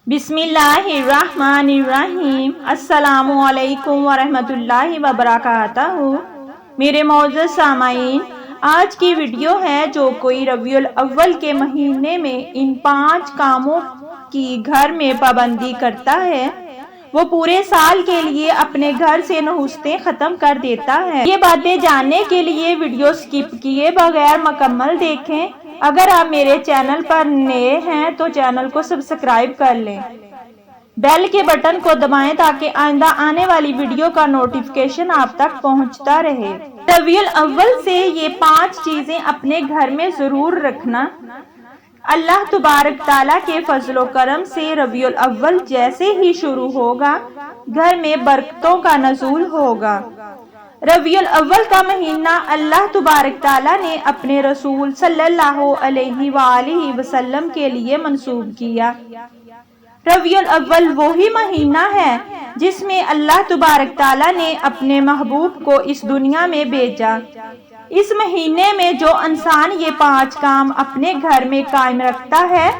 बिस्मिल्लाहिर्रहमानिर्रहीम। अस्सलामु अलैकुम वरहमतुल्लाहि वबरकातुहू। मेरे मौजूद सामाईन, आज की वीडियो है जो कोई रबीउल अव्वल के महीने में इन 5 कामों की घर में पाबंदी करता है, वो पूरे साल के लिए अपने घर से नहुस्तें खत्म कर देता है। ये बातें जानने के लिए वीडियो स्किप किए बगैर मुकम्मल देखें। अगर आप मेरे चैनल पर नए हैं तो चैनल को सब्सक्राइब कर लें, बेल के बटन को दबाएं ताकि आइंदा आने वाली वीडियो का नोटिफिकेशन आप तक पहुंचता रहे। रबीउल अव्वल से ये 5 चीजें अपने घर में जरूर रखना। अल्लाह तबारक ताला के फजलो करम से रबीउल अव्वल जैसे ही शुरू होगा, घर में बरकतों का नज़ूल होगा। रबीउल अव्वल का महीना अल्लाह तबारक ताला ने अपने रसूल सल्लल्लाहु अलैहि वसल्लम के लिए मंसूब किया। रबीउल अव्वल वही महीना है जिसमें अल्लाह तबारक ताला ने अपने महबूब को इस दुनिया में भेजा। इस महीने में जो इंसान ये 5 काम अपने घर में कायम रखता है,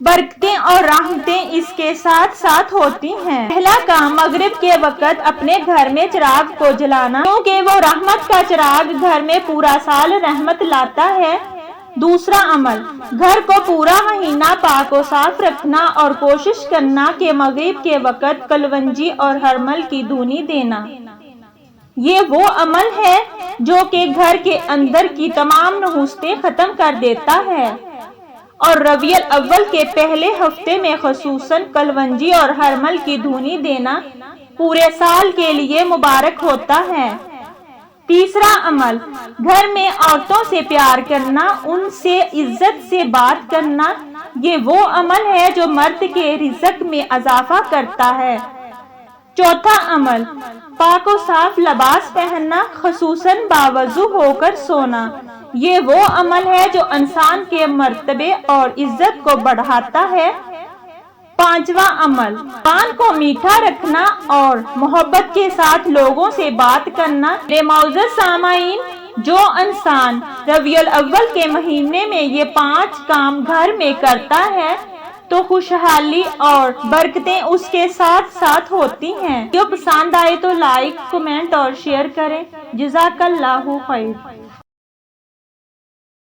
बरकतें और रहमतें इसके साथ साथ होती हैं। पहला काम मगरिब के वक्त अपने घर में चिराग को जलाना, क्योंकि वो रहमत का चिराग घर में पूरा साल रहमत लाता है। दूसरा अमल, घर को पूरा महीना पाक और साफ रखना और कोशिश करना कि मगरिब के वक्त कलवंजी और हरमल की धूनी देना। ये वो अमल है जो कि घर के अंदर की तमाम नहुस्तें खत्म कर देता है और रबीउल अव्वल के पहले हफ्ते में खसूसन कलवंजी और हरमल की धूनी देना पूरे साल के लिए मुबारक होता है। तीसरा अमल, घर में औरतों से प्यार करना, उनसे इज्जत से बात करना। ये वो अमल है जो मर्द के रिज़्क में इजाफा करता है। चौथा अमल, पाक और साफ लिबास पहनना, खसूसन बावजू होकर सोना। ये वो अमल है जो इंसान के मर्तबे और इज्जत को बढ़ाता है। पांचवा अमल, कान को मीठा रखना और मोहब्बत के साथ लोगों से बात करना। मेरे मौजूद सामाईन, जो इंसान रबीउल अव्वल के महीने में ये 5 काम घर में करता है तो खुशहाली और बरकतें उसके साथ साथ होती हैं। जो पसंद आए तो लाइक, कमेंट और शेयर करें। जज़ाकल्लाहु खैर।